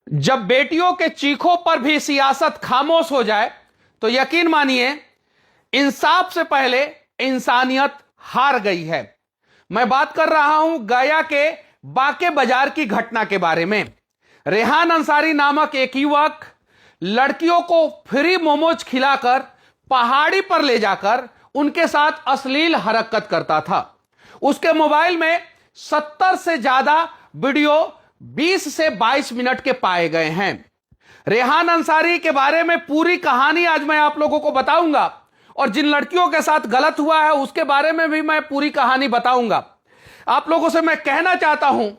जब बेटियों के चीखों पर भी सियासत खामोश हो जाए तो यकीन मानिए इंसाफ से पहले इंसानियत हार गई है। मैं बात कर रहा हूं गया के बाके बाजार की घटना के बारे में। रेहान अंसारी नामक एक युवक लड़कियों को फ्री मोमोज खिलाकर पहाड़ी पर ले जाकर उनके साथ अश्लील हरकत करता था। उसके मोबाइल में 70 से ज्यादा वीडियो 20 से 22 मिनट के पाए गए हैं। रेहान अंसारी के बारे में पूरी कहानी आज मैं आप लोगों को बताऊंगा और जिन लड़कियों के साथ गलत हुआ है उसके बारे में भी मैं पूरी कहानी बताऊंगा। आप लोगों से मैं कहना चाहता हूं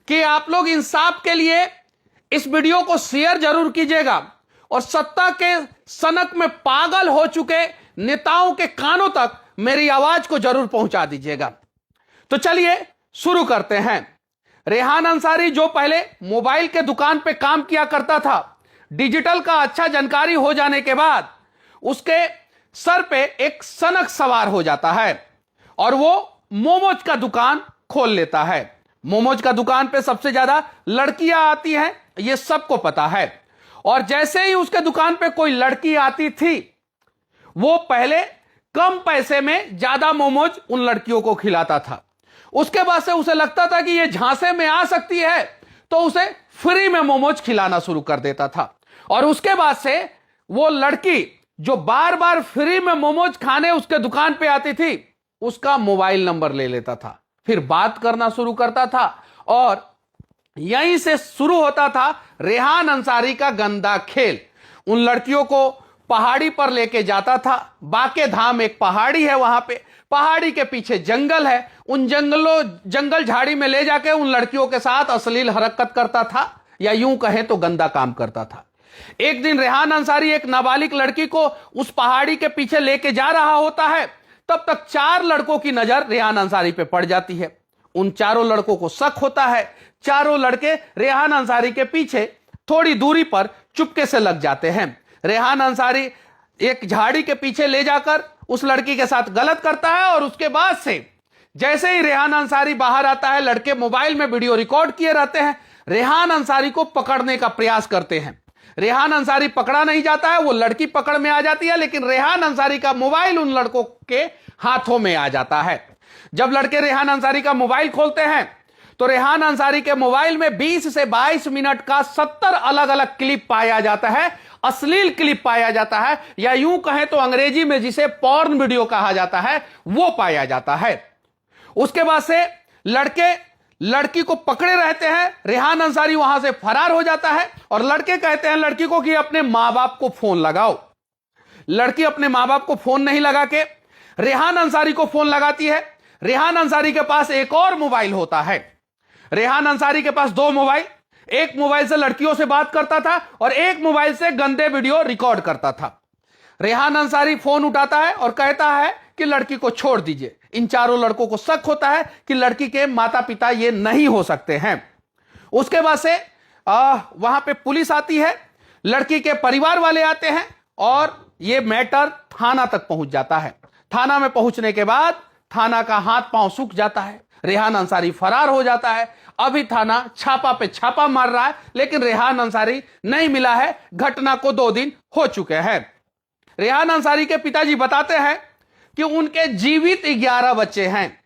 कि आप लोग इंसाफ के लिए इस वीडियो को शेयर जरूर कीजिएगा और सत्ता के सनक में पागल हो चुके नेताओं के कानों तक मेरी आवाज को जरूर पहुंचा दीजिएगा। तो चलिए शुरू करते हैं। रेहान अंसारी जो पहले मोबाइल के दुकान पे काम किया करता था, डिजिटल का अच्छा जानकारी हो जाने के बाद उसके सर पे एक सनक सवार हो जाता है और वो मोमोज का दुकान खोल लेता है। मोमोज का दुकान पे सबसे ज्यादा लड़कियां आती हैं, ये सबको पता है। और जैसे ही उसके दुकान पे कोई लड़की आती थी, वो पहले कम पैसे में ज्यादा मोमोज उन लड़कियों को खिलाता था। उसके बाद से उसे लगता था कि ये झांसे में आ सकती है तो उसे फ्री में मोमोज खिलाना शुरू कर देता था। और उसके बाद से वो लड़की जो बार बार फ्री में मोमोज खाने उसके दुकान पे आती थी, उसका मोबाइल नंबर ले लेता था, फिर बात करना शुरू करता था और यहीं से शुरू होता था रेहान अंसारी का गंदा खेल। उन लड़कियों को पहाड़ी पर लेके जाता था। बाके धाम एक पहाड़ी है, वहां पे पहाड़ी के पीछे जंगल है। उन जंगल झाड़ी में ले जाके उन लड़कियों के साथ अश्लील हरकत करता था, या यूं कहें तो गंदा काम करता था। एक दिन रेहान अंसारी एक नाबालिग लड़की को उस पहाड़ी के पीछे लेके जा रहा होता है, तब तक 4 लड़कों की नजर रेहान अंसारी पे पड़ जाती है। उन चारों लड़कों को शक होता है। चारों लड़के रेहान अंसारी के पीछे थोड़ी दूरी पर चुपके से लग जाते हैं। रेहान अंसारी एक झाड़ी के पीछे ले जाकर उस लड़की के साथ गलत करता है और उसके बाद से जैसे ही रेहान अंसारी बाहर आता है, लड़के मोबाइल में वीडियो रिकॉर्ड किए रहते हैं, रेहान अंसारी को पकड़ने का प्रयास करते हैं। रेहान अंसारी पकड़ा नहीं जाता है, वो लड़की पकड़ में आ जाती है, लेकिन रेहान अंसारी का मोबाइल उन लड़कों के हाथों में आ जाता है। जब लड़के रेहान अंसारी का मोबाइल खोलते हैं तो रेहान अंसारी के मोबाइल में 20 से 22 मिनट का 70 अलग अलग क्लिप पाया जाता है, अश्लील क्लिप पाया जाता है, या यूं कहें तो अंग्रेजी में जिसे पॉर्न वीडियो कहा जाता है वो पाया जाता है। उसके बाद से लड़के लड़की को पकड़े रहते हैं। रेहान अंसारी वहां से फरार हो जाता है और लड़के कहते हैं लड़की को कि अपने मां बाप को फोन लगाओ। लड़की अपने मां बाप को फोन नहीं लगा के रेहान अंसारी को फोन लगाती है। रेहान अंसारी के पास एक और मोबाइल होता है। रेहान अंसारी के पास 2 मोबाइल, एक मोबाइल से लड़कियों से बात करता था और एक मोबाइल से गंदे वीडियो रिकॉर्ड करता था। रेहान अंसारी फोन उठाता है और कहता है कि लड़की को छोड़ दीजिए। इन चारों लड़कों को शक होता है कि लड़की के माता पिता ये नहीं हो सकते हैं। उसके बाद से वहां पे पुलिस आती है, लड़की के परिवार वाले आते हैं और ये मैटर थाना तक पहुंच जाता है। थाना में पहुंचने के बाद थाना का हाथ पांव सूख जाता है। रेहान अंसारी फरार हो जाता है। अभी थाना छापा पे छापा मार रहा है, लेकिन रेहान अंसारी नहीं मिला है। घटना को 2 दिन हो चुके हैं। रेहान अंसारी के पिताजी बताते हैं कि उनके जीवित 11 बच्चे हैं,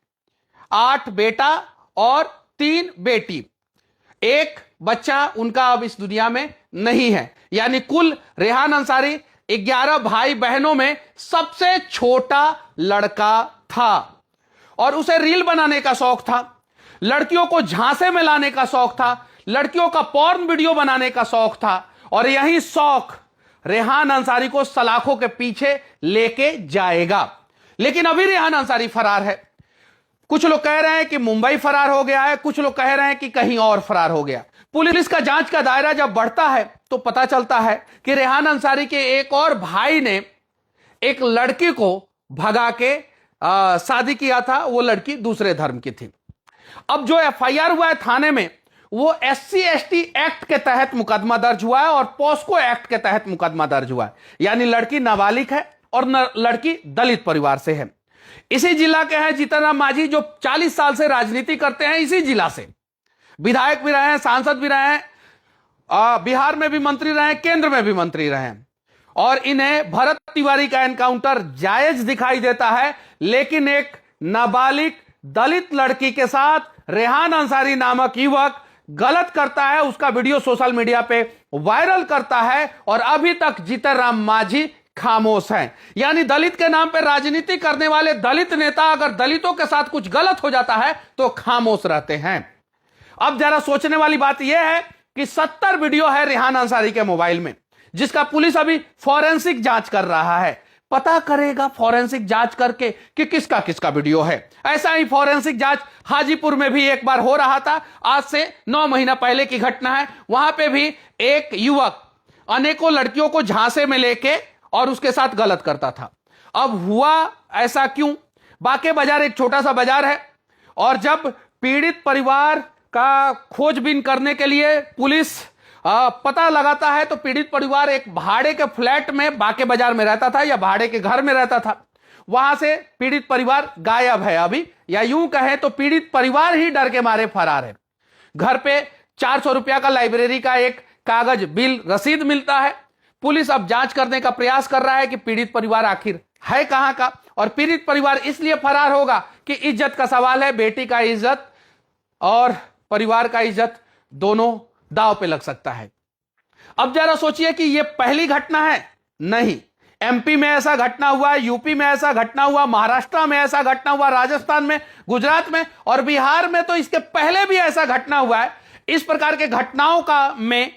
8 बेटा और 3 बेटी। एक बच्चा उनका अब इस दुनिया में नहीं है, यानी कुल रेहान अंसारी 11 भाई बहनों में सबसे छोटा लड़का था। और उसे रील बनाने का शौक था, लड़कियों को झांसे में लाने का शौक था, लड़कियों का पॉर्न वीडियो बनाने का शौक था। और यही शौक रेहान अंसारी को सलाखों के पीछे लेके जाएगा। लेकिन अभी रेहान अंसारी फरार है। कुछ लोग कह रहे हैं कि मुंबई फरार हो गया है, कुछ लोग कह रहे हैं कि कहीं और फरार हो गया। पुलिस का जांच का दायरा जब बढ़ता है तो पता चलता है कि रेहान अंसारी के एक और भाई ने एक लड़की को भगा के शादी किया था। वो लड़की दूसरे धर्म की थी। अब जो एफआईआर हुआ है थाने में, वो SC/ST एक्ट के तहत मुकदमा दर्ज हुआ है और पॉस्को एक्ट के तहत मुकदमा दर्ज हुआ है। यानी लड़की नाबालिग है और लड़की दलित परिवार से है। इसी जिला के हैं जीतन राम मांझी, जो 40 साल से राजनीति करते हैं इसी जिला से, विधायक भी रहे हैं, सांसद भी रहे हैं, बिहार में भी मंत्री रहे, केंद्र में भी मंत्री रहे, और इन्हें भरत तिवारी का एनकाउंटर जायज दिखाई देता है, लेकिन एक नाबालिग दलित लड़की के साथ रेहान अंसारी नामक युवक गलत करता है, उसका वीडियो सोशल मीडिया पे वायरल करता है, और अभी तक जीतन राम मांझी खामोश हैं। यानी दलित के नाम पे राजनीति करने वाले दलित नेता अगर दलितों के साथ कुछ गलत हो जाता है तो खामोश रहते हैं। अब जरा सोचने वाली बात यह है कि 70 वीडियो है रेहान अंसारी के मोबाइल में, जिसका पुलिस अभी फॉरेंसिक जांच कर रहा है। पता करेगा फॉरेंसिक जांच करके कि किसका किसका वीडियो है। ऐसा ही फॉरेंसिक जांच हाजीपुर में भी एक बार हो रहा था, आज से 9 महीना पहले की घटना है। वहां पे भी एक युवक अनेकों लड़कियों को झांसे में लेके और उसके साथ गलत करता था। अब हुआ ऐसा क्यों? बाके बाजार एक छोटा सा बाजार है, और जब पीड़ित परिवार का खोजबीन करने के लिए पुलिस पता लगाता है, तो पीड़ित परिवार एक भाड़े के फ्लैट में बाके बाजार में रहता था या भाड़े के घर में रहता था। वहां से पीड़ित परिवार गायब है अभी, या यूं कहें तो पीड़ित परिवार ही डर के मारे फरार है। घर पे 400 रुपया का लाइब्रेरी का एक कागज बिल रसीद मिलता है। पुलिस अब जांच करने का प्रयास कर रहा है कि पीड़ित परिवार आखिर है कहां का, और पीड़ित परिवार इसलिए फरार होगा कि इज्जत का सवाल है। बेटी का इज्जत और परिवार का इज्जत दोनों दांव पे लग सकता है। अब जरा सोचिए कि यह पहली घटना है? नहीं, एमपी में ऐसा घटना हुआ, यूपी में ऐसा घटना हुआ, महाराष्ट्र में ऐसा घटना हुआ, राजस्थान में, गुजरात में और बिहार में तो इसके पहले भी ऐसा घटना हुआ है। इस प्रकार के घटनाओं का में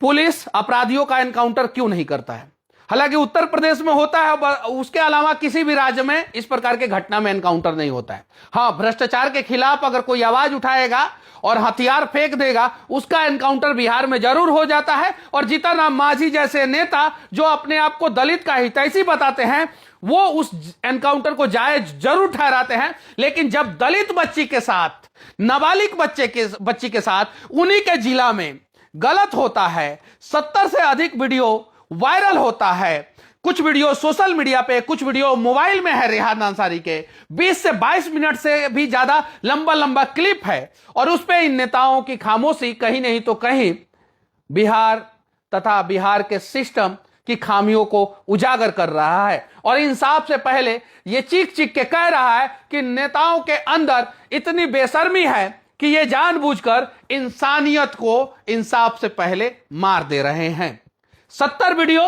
पुलिस अपराधियों का एनकाउंटर क्यों नहीं करता है? हालांकि उत्तर प्रदेश में होता है, उसके अलावा किसी भी राज्य में इस प्रकार के घटना में एनकाउंटर नहीं होता है। हां, भ्रष्टाचार के खिलाफ अगर कोई आवाज उठाएगा और हथियार फेंक देगा, उसका एनकाउंटर बिहार में जरूर हो जाता है। और जीतन राम मांझी जैसे नेता जो अपने आप को दलित का हितैषी बताते हैं, वो उस एनकाउंटर को जायज जरूर ठहराते हैं। लेकिन जब दलित बच्ची के साथ, नाबालिग बच्ची के साथ उन्हीं के जिला में गलत होता है, 70 से अधिक वीडियो वायरल होता है, कुछ वीडियो सोशल मीडिया पे, कुछ वीडियो मोबाइल में है रेहान अंसारी के, 20 से 22 मिनट से भी ज्यादा लंबा लंबा क्लिप है, और उस पे इन नेताओं की खामोशी कहीं नहीं तो कहीं बिहार तथा बिहार के सिस्टम की खामियों को उजागर कर रहा है। और इंसाफ से पहले यह चीख चीख के कह रहा है कि नेताओं के अंदर इतनी बेशर्मी है कि ये जानबूझकर इंसानियत को इंसाफ से पहले मार दे रहे हैं। 70 वीडियो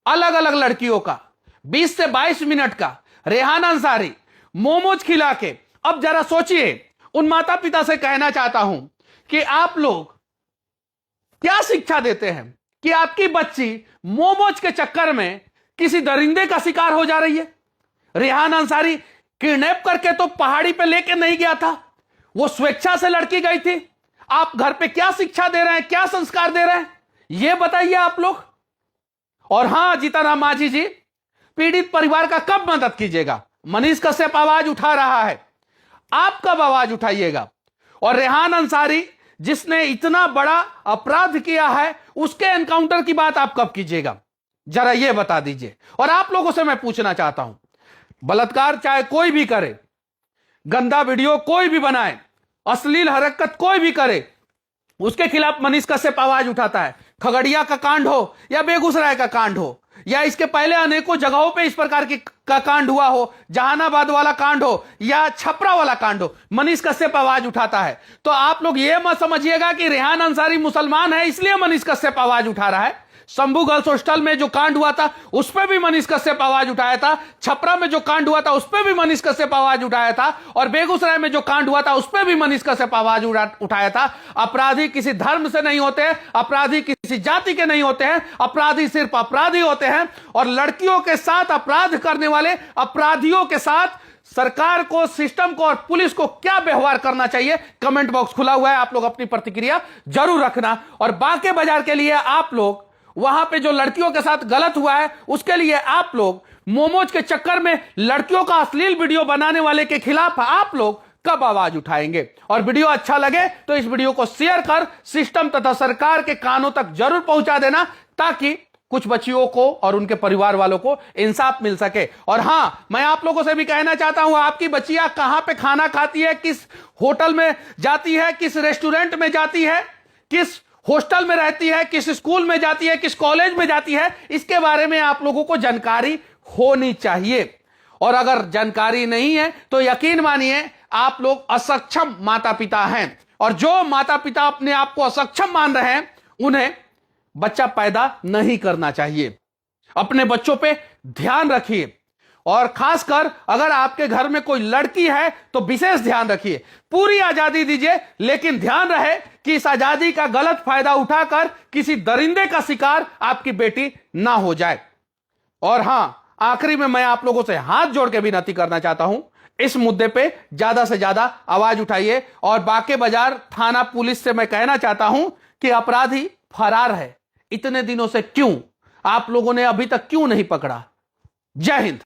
अलग अलग लड़कियों का, 20 से 22 मिनट का, रेहान अंसारी मोमोज खिला के। अब जरा सोचिए, उन माता पिता से कहना चाहता हूं कि आप लोग क्या शिक्षा देते हैं कि आपकी बच्ची मोमोज के चक्कर में किसी दरिंदे का शिकार हो जा रही है। रेहान अंसारी किडनैप करके तो पहाड़ी पे लेके नहीं गया था, वो स्वेच्छा से लड़की गई थी। आप घर पे क्या शिक्षा दे रहे हैं, क्या संस्कार दे रहे हैं, यह बताइए आप लोग। और हां, जीतन राम मांझी जी, पीड़ित परिवार का कब मदद कीजिएगा? मनीष कश्यप आवाज उठा रहा है, आप कब आवाज उठाइएगा? और रेहान अंसारी जिसने इतना बड़ा अपराध किया है, उसके एनकाउंटर की बात आप कब कीजिएगा? जरा यह बता दीजिए। और आप लोगों से मैं पूछना चाहता हूं, बलात्कार चाहे कोई भी करे, गंदा वीडियो कोई भी बनाए, अश्लील हरकत कोई भी करे, उसके खिलाफ मनीष कश्यप आवाज उठाता है। खगड़िया का कांड हो या बेगूसराय का कांड हो या इसके पहले अनेकों जगहों पे इस प्रकार का कांड हुआ हो, जहानाबाद वाला कांड हो या छपरा वाला कांड हो, मनीष कश्यप आवाज उठाता है। तो आप लोग ये मत समझिएगा कि रेहान अंसारी मुसलमान है इसलिए मनीष कश्यप आवाज उठा रहा है। शंभू गर्ल्स हॉस्टल में जो कांड हुआ था उस पर भी मनीष कश्यप आवाज उठाया था, छपरा में जो कांड हुआ था उस पर भी मनीष कश्यप आवाज उठाया था, और बेगूसराय में जो कांड हुआ था उस पर भी मनीष कश्यप आवाज उठाया था। अपराधी किसी धर्म से नहीं होते, अपराधी किसी जाति के नहीं होते हैं, अपराधी सिर्फ अपराधी होते हैं। और लड़कियों के साथ अपराध करने वाले अपराधियों के साथ सरकार को, सिस्टम को और पुलिस को क्या व्यवहार करना चाहिए? कमेंट बॉक्स खुला हुआ है, आप लोग अपनी प्रतिक्रिया जरूर रखना। और बाके बाजार के लिए आप लोग, वहां पे जो लड़कियों के साथ गलत हुआ है उसके लिए आप लोग, मोमोज के चक्कर में लड़कियों का अश्लील वीडियो बनाने वाले के खिलाफ आप लोग कब आवाज उठाएंगे? और वीडियो अच्छा लगे तो इस वीडियो को शेयर कर सिस्टम तथा सरकार के कानों तक जरूर पहुंचा देना, ताकि कुछ बच्चियों को और उनके परिवार वालों को इंसाफ मिल सके। और हां, मैं आप लोगों से भी कहना चाहता हूं, आपकी बच्चियां कहां पे खाना खाती है, किस होटल में जाती है, किस रेस्टोरेंट में जाती है, किस हॉस्टल में रहती है, किस स्कूल में जाती है, किस कॉलेज में जाती है, इसके बारे में आप लोगों को जानकारी होनी चाहिए। और अगर जानकारी नहीं है तो यकीन मानिए आप लोग असक्षम माता पिता हैं। और जो माता पिता अपने आप को असक्षम मान रहे हैं उन्हें बच्चा पैदा नहीं करना चाहिए। अपने बच्चों पे ध्यान रखिए, और खासकर अगर आपके घर में कोई लड़की है तो विशेष ध्यान रखिए। पूरी आजादी दीजिए, लेकिन ध्यान रहे कि इस आजादी का गलत फायदा उठाकर किसी दरिंदे का शिकार आपकी बेटी ना हो जाए। और हां, आखिरी में मैं आप लोगों से हाथ जोड़ के विनती करना चाहता हूं, इस मुद्दे पे ज्यादा से ज्यादा आवाज उठाइए। और बाके बाजार थाना पुलिस से मैं कहना चाहता हूं कि अपराधी फरार है, इतने दिनों से क्यों आप लोगों ने अभी तक क्यों नहीं पकड़ा? जय हिंद।